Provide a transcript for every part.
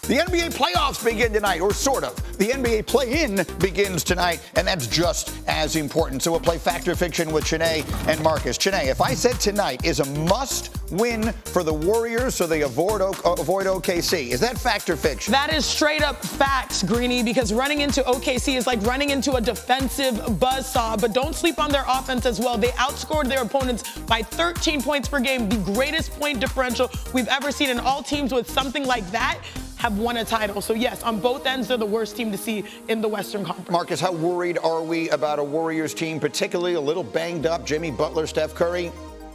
The NBA playoffs begin tonight, or sort of. The NBA play-in begins tonight, and that's just as important. So we'll play Fact or Fiction with Chiney and Marcus. Chiney, if I said tonight is a must-win for the Warriors so they avoid OKC, is that fact or fiction? That is straight up facts, Greeny, because running into OKC is like running into a defensive buzzsaw. But don't sleep on their offense as well. They outscored their opponents by 13 points per game, the greatest point differential we've ever seen. And all teams with something like that have won a title. So yes, on both ends, they're the worst team to see in the Western Conference. Marcus, how worried are we about a Warriors team, particularly a little banged up? Jimmy Butler, Steph Curry?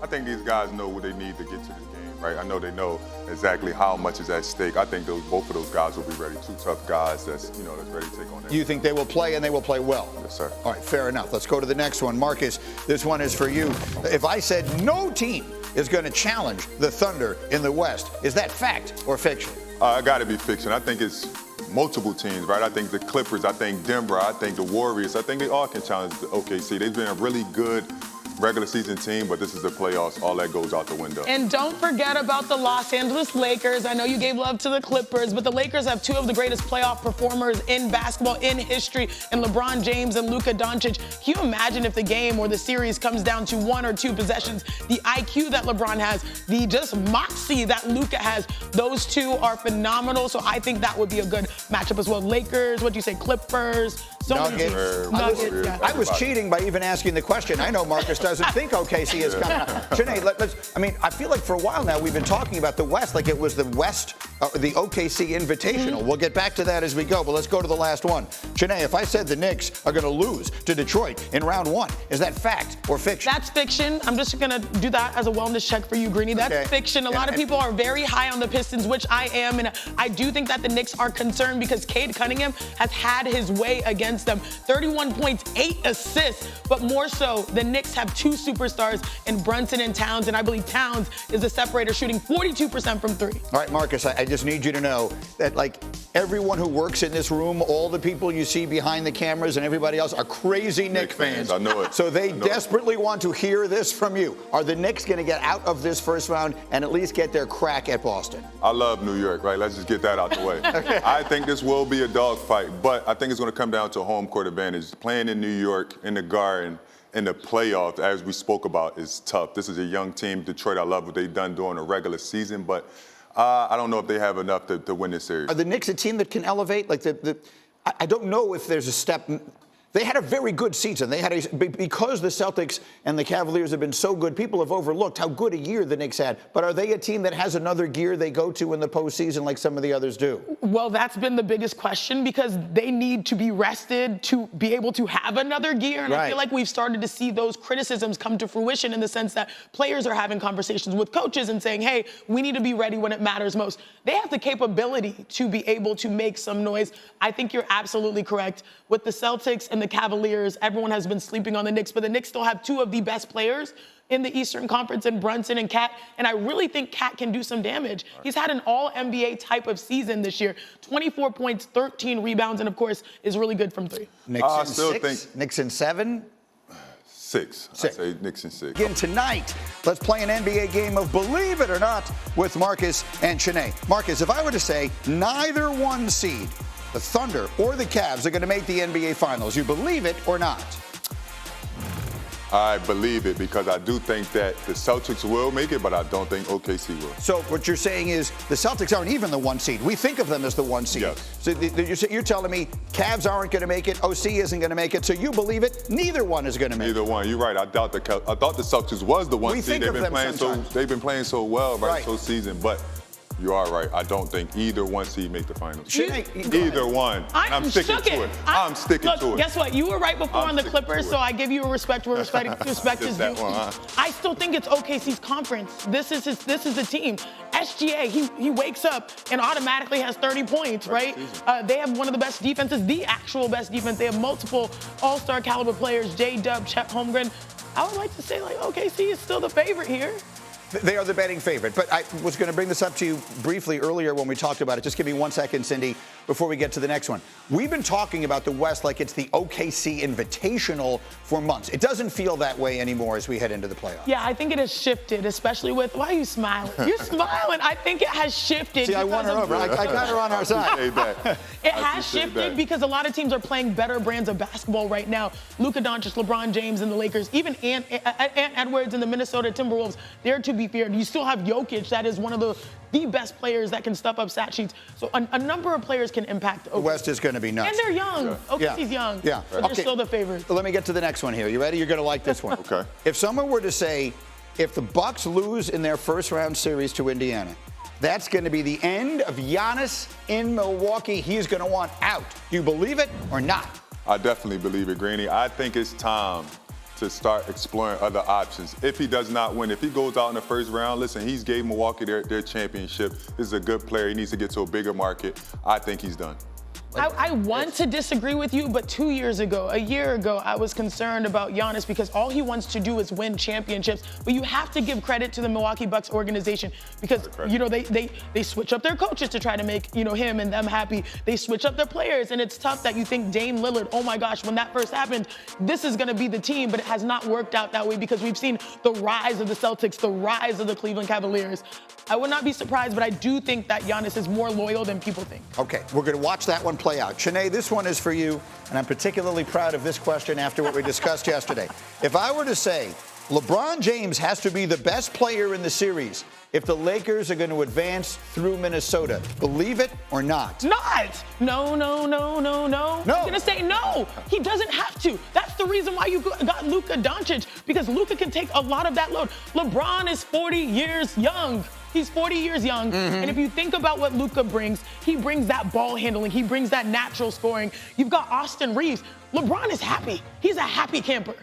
I think these guys know what they need to get to this game, right? I know they know exactly how much is at stake. I think both of those guys will be ready. Two tough guys that's ready to take on that. You think they will play and they will play well? Yes, sir. All right, fair enough. Let's go to the next one. Marcus, this one is for you. If I said no team is going to challenge the Thunder in the West, is that fact or fiction? I got to be fiction. I think it's multiple teams, right? I think the Clippers, I think Denver, I think the Warriors, I think they all can challenge the OKC. They've been a really good regular season team, but this is the playoffs. All that goes out the window. And don't forget about the Los Angeles Lakers. I know you gave love to the Clippers, but the Lakers have two of the greatest playoff performers in basketball in history, in LeBron James and Luka Doncic. Can you imagine if the game or the series comes down to one or two possessions? The IQ that LeBron has, the just moxie that Luka has, those two are phenomenal. So I think that would be a good matchup as well. Lakers, what do you say, Clippers? Nuggets. I was cheating by even asking the question. I know Marcus doesn't think OKC is coming out. Chiney, I feel like for a while now we've been talking about the West like it was the West, the OKC Invitational. We'll get back to that as we go, but let's go to the last one. Chiney, if I said the Knicks are going to lose to Detroit in round one, is that fact or fiction? That's fiction. I'm just going to do that as a wellness check for you, Greeny. That's fiction. A lot of people are very high on the Pistons, which I am, and I do think that the Knicks are concerned because Cade Cunningham has had his way against them. 31 points, 8 assists, but more so, the Knicks have two superstars in Brunson and Towns, and I believe Towns is the separator, shooting 42% from three. All right, Marcus, I just need you to know that, like, everyone who works in this room, all the people you see behind the cameras and everybody else are crazy Knicks fans. I know it. So they desperately want to hear this from you. Are the Knicks going to get out of this first round and at least get their crack at Boston? I love New York, right? Let's just get that out the way. Okay. I think this will be a dogfight, but I think it's going to come down to home court advantage. Playing in New York, in the Garden, in the playoffs, as we spoke about, is tough. This is a young team. Detroit, I love what they've done during the regular season, but I don't know if they have enough to win this series. Are the Knicks a team that can elevate? Like I don't know if there's a step. They had a very good season. Because the Celtics and the Cavaliers have been so good, people have overlooked how good a year the Knicks had. But are they a team that has another gear they go to in the postseason like some of the others do? Well, that's been the biggest question because they need to be rested to be able to have another gear. And I feel like we've started to see those criticisms come to fruition in the sense that players are having conversations with coaches and saying, hey, we need to be ready when it matters most. They have the capability to be able to make some noise. I think you're absolutely correct. With the Celtics and the Cavaliers, everyone has been sleeping on the Knicks, but the Knicks still have two of the best players in the Eastern Conference in Brunson and Cat, and I really think Cat can do some damage. He's had an all-NBA type of season this year, 24 points, 13 rebounds, and of course is really good from three. Knicks in 6? Knicks in 7? 6. I say Knicks in 6. Again tonight, let's play an NBA game of Believe It or Not with Marcus and Chiney. Marcus, if I were to say neither one seed, the Thunder or the Cavs, are going to make the NBA Finals, you believe it or not? I believe it because I do think that the Celtics will make it, but I don't think OKC will. So what you're saying is the Celtics aren't even the one seed. We think of them as the one seed. Yes. So you're telling me Cavs aren't going to make it, OC isn't going to make it, so you believe it, neither one is going to make it. Neither one. You're right. I thought the Celtics was the one seed. They've been playing so well this season, but you are right. I don't think either one seed make the finals. Either one. I'm sticking to it. I'm sticking to it. Guess what? You were right before on the Clippers, so I give you a respect where respect is due. I still think it's OKC's conference. This is the team. SGA, he wakes up and automatically has 30 points, right? They have one of the best defenses, the actual best defense. They have multiple all-star caliber players, J-Dub, Chet Holmgren. I would like to say, like, OKC is still the favorite here. They are the betting favorite. But I was going to bring this up to you briefly earlier when we talked about it. Just give me 1 second, Cindy, before we get to the next one. We've been talking about the West like it's the OKC Invitational for months. It doesn't feel that way anymore as we head into the playoffs. Yeah, I think it has shifted, especially with, why are you smiling? You're smiling. I think it has shifted. See, I won her over. I got her on our side. It has shifted because a lot of teams are playing better brands of basketball right now. Luka Doncic, LeBron James, and the Lakers, even Ant Edwards and the Minnesota Timberwolves, they're to be feared. You still have Jokic, that is one of the best players that can stuff up stat sheets. So a number of players can impact OKC. The West is going to be nuts. And they're young. OKC's young. Yeah. But they're still the favorites. Let me get to the next one here. You ready? You're going to like this one. Okay. If someone were to say, if the Bucks lose in their first round series to Indiana, that's going to be the end of Giannis in Milwaukee. He's going to want out. Do you believe it or not? I definitely believe it, Greeny. I think it's time to start exploring other options. If he does not win, if he goes out in the first round, listen, he's gave Milwaukee their championship. This is a good player. He needs to get to a bigger market. I think he's done. I want to disagree with you, but 2 years ago, a year ago, I was concerned about Giannis because all he wants to do is win championships. But you have to give credit to the Milwaukee Bucks organization because, you know, they switch up their coaches to try to make, you know, him and them happy. They switch up their players, and it's tough that you think Dame Lillard, oh my gosh, when that first happened, this is going to be the team, but it has not worked out that way because we've seen the rise of the Celtics, the rise of the Cleveland Cavaliers. I would not be surprised, but I do think that Giannis is more loyal than people think. Okay, we're going to watch that one play out. Chiney, this one is for you, and I'm particularly proud of this question after what we discussed yesterday. If I were to say LeBron James has to be the best player in the series if the Lakers are going to advance through Minnesota, believe it or not? Not! No. I'm going to say no. He doesn't have to. That's the reason why you got Luka Doncic, because Luka can take a lot of that load. LeBron is 40 years young. He's 40 years young, and if you think about what Luka brings, he brings that ball handling, he brings that natural scoring. You've got Austin Reeves. LeBron is happy. He's a happy camper.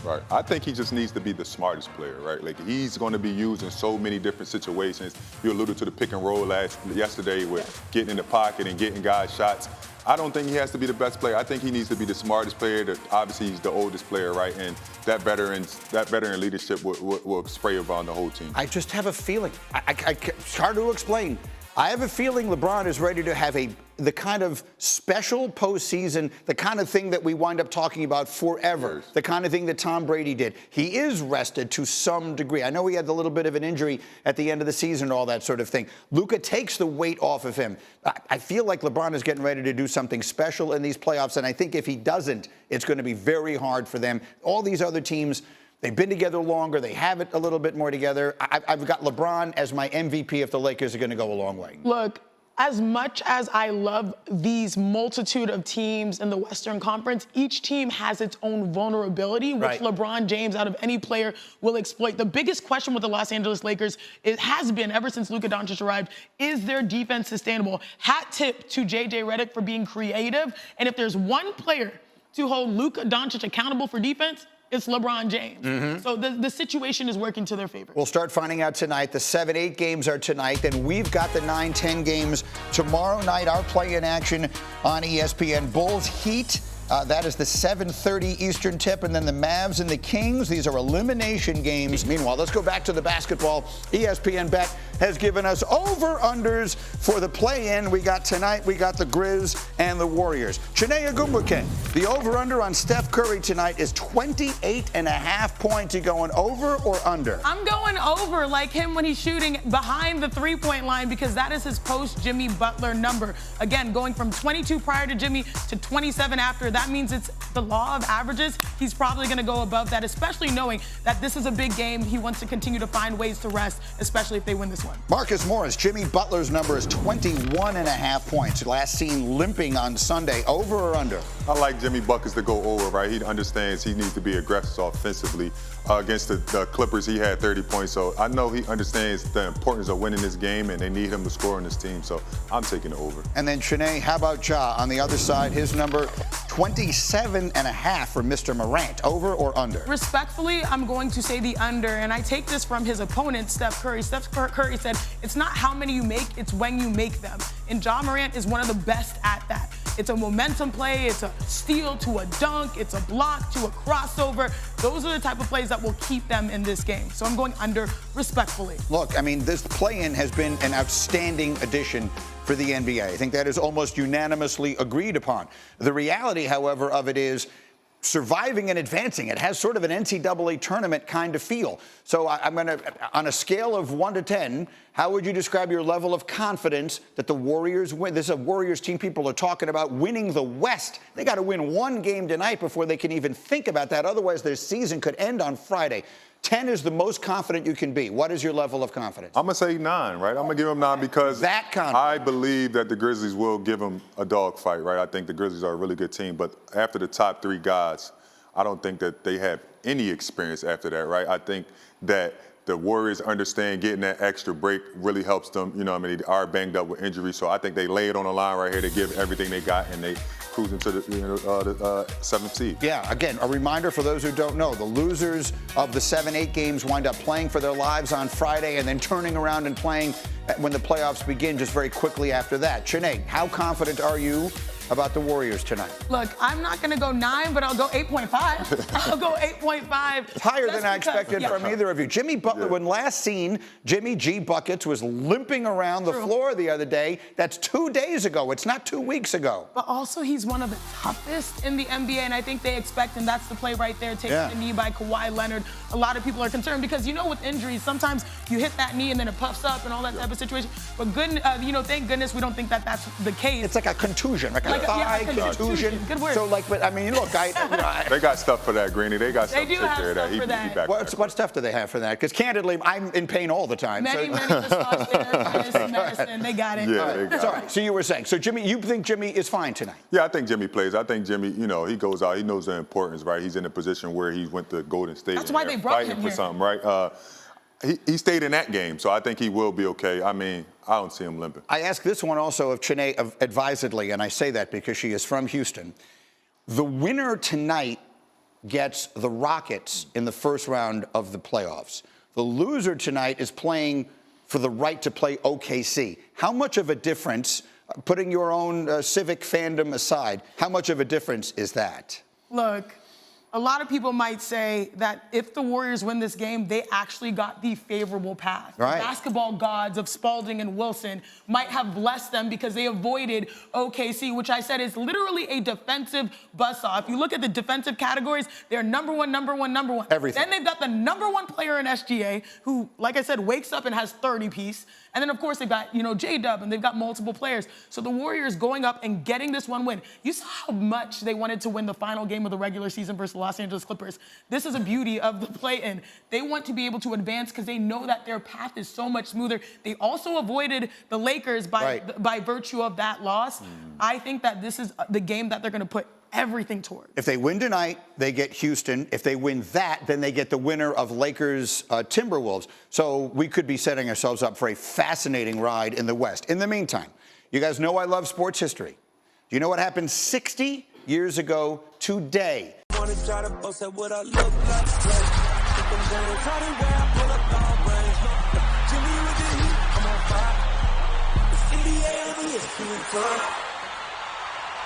Right. I think he just needs to be the smartest player, right? Like, he's going to be used in so many different situations. You alluded to the pick and roll yesterday with getting in the pocket and getting guys shots. I don't think he has to be the best player. I think he needs to be the smartest player. Obviously, he's the oldest player, right? And that veteran leadership will spray around the whole team. I just have a feeling. It's hard to explain. I have a feeling LeBron is ready to have the kind of special postseason, the kind of thing that we wind up talking about forever, the kind of thing that Tom Brady did. He is rested to some degree. I know he had a little bit of an injury at the end of the season and all that sort of thing. Luka takes the weight off of him. I feel like LeBron is getting ready to do something special in these playoffs, and I think if he doesn't, it's going to be very hard for them. All these other teams, they've been together longer. They have it a little bit more together. I've got LeBron as my MVP if the Lakers are going to go a long way. Look, as much as I love these multitude of teams in the Western Conference, each team has its own vulnerability, which LeBron James, out of any player, will exploit. The biggest question with the Los Angeles Lakers has been, ever since Luka Doncic arrived, is their defense sustainable? Hat tip to J.J. Redick for being creative. And if there's one player to hold Luka Doncic accountable for defense, it's LeBron James. So the situation is working to their favor. We'll start finding out tonight. The 7-8 games are tonight. Then we've got the 9-10 games tomorrow night. Our play-in action on ESPN. Bulls Heat. That is the 7:30 Eastern tip. And then the Mavs and the Kings. These are elimination games. Meanwhile, let's go back to the basketball. ESPN Bet has given us over-unders for the play-in. We got tonight, we got the Grizz and the Warriors. Chiney Ogwumike, the over-under on Steph Curry tonight is 28.5 points. You going over or under? I'm going over, like him when he's shooting behind the three-point line, because that is his post-Jimmy Butler number. Again, going from 22 prior to Jimmy to 27 after. That means it's the law of averages. He's probably going to go above that, especially knowing that this is a big game. He wants to continue to find ways to rest, especially if they win this one. Marcus Morris, Jimmy Butler's number is 21.5 points. Last seen limping on Sunday. Over or under? I like Jimmy Buckets to go over, right? He understands he needs to be aggressive offensively. Against the Clippers, he had 30 points. So I know he understands the importance of winning this game, and they need him to score in this team. So I'm taking it over. And then Chiney, how about Ja on the other side? His number, 27.5 for Mr. Morant. Over or under? Respectfully, I'm going to say the under, and I take this from his opponent, Steph Curry. Steph Curry said, it's not how many you make, it's when you make them. And Ja Morant is one of the best at that. It's a momentum play. It's a steal to a dunk. It's a block to a crossover. Those are the type of plays that will keep them in this game. So I'm going under respectfully. Look, I mean, this play-in has been an outstanding addition for the NBA. I think that is almost unanimously agreed upon. The reality, however, of it is surviving and advancing. It has sort of an NCAA tournament kind of feel. So I'm going to, on a scale of 1 to 10, how would you describe your level of confidence that the Warriors win? This is a Warriors team people are talking about winning the West. They got to win one game tonight before they can even think about that. Otherwise, their season could end on Friday. 10 is the most confident you can be. What is your level of confidence? I'm going to say 9, right? I'm going to give them 9 because I believe that the Grizzlies will give them a dogfight, right? I think the Grizzlies are a really good team, but after the top 3 guys, I don't think that they have any experience after that, right? I think that the Warriors understand getting that extra break really helps them. You know what I mean? They are banged up with injury, so I think they lay it on the line right here. They give everything they got, and they cruise into the 7th seed. Yeah, again, a reminder for those who don't know, the losers of the 7-8 games wind up playing for their lives on Friday and then turning around and playing when the playoffs begin just very quickly after that. Chiney, how confident are you about the Warriors tonight? Look, I'm not going to go 9, but I'll go 8.5. I'll go 8.5. It's higher than I expected from either of you. Jimmy Butler, when last seen, Jimmy G. Buckets was limping around the floor the other day. That's 2 days ago. It's not 2 weeks ago. But also, he's one of the toughest in the NBA, and I think they expect, and that's the play right there, taking the knee by Kawhi Leonard. A lot of people are concerned because, you know, with injuries, sometimes you hit that knee and then it puffs up and all that type of situation. But thank goodness we don't think that that's the case. It's like a contusion, like a thigh contusion. Good word. So, like, but I mean, look, they got stuff for that, Greeny. They got stuff to take care of that. He back. What stuff do they have for that? Because candidly, I'm in pain all the time. Many massage therapists, medicine, they got it. Yeah, they got it. Sorry. So you were saying, so Jimmy, you think Jimmy is fine tonight? Yeah, I think Jimmy plays. I think Jimmy, you know, he goes out. He knows the importance, right? He's in a position where he went to Golden State. That's why they brought him for here. Something, right? He stayed in that game, so I think he will be okay. I mean, I don't see him limping. I asked this one also of Chiney advisedly, and I say that because she is from Houston. The winner tonight gets the Rockets in the first round of the playoffs. The loser tonight is playing for the right to play OKC. How much of a difference, putting your own civic fandom aside, how much of a difference is that? Look, a lot of people might say that if the Warriors win this game, they actually got the favorable path. Right. The basketball gods of Spalding and Wilson might have blessed them because they avoided OKC, which I said is literally a defensive buzzsaw. If you look at the defensive categories, they're number one. Everything. Then they've got the number 1 player in SGA who, like I said, wakes up and has 30 piece. And then, of course, they've got, J-Dub, and they've got multiple players. So the Warriors going up and getting this one win. You saw how much they wanted to win the final game of the regular season versus the Los Angeles Clippers. This is a beauty of the play-in. They want to be able to advance because they know that their path is so much smoother. They also avoided the Lakers by virtue of that loss. I think that this is the game that they're going to put everything toward. If they win tonight, they get Houston. If they win that, then they get the winner of Lakers Timberwolves. So we could be setting ourselves up for a fascinating ride in the West. In the meantime, you guys know I love sports history. Do you know what happened 60 years ago today?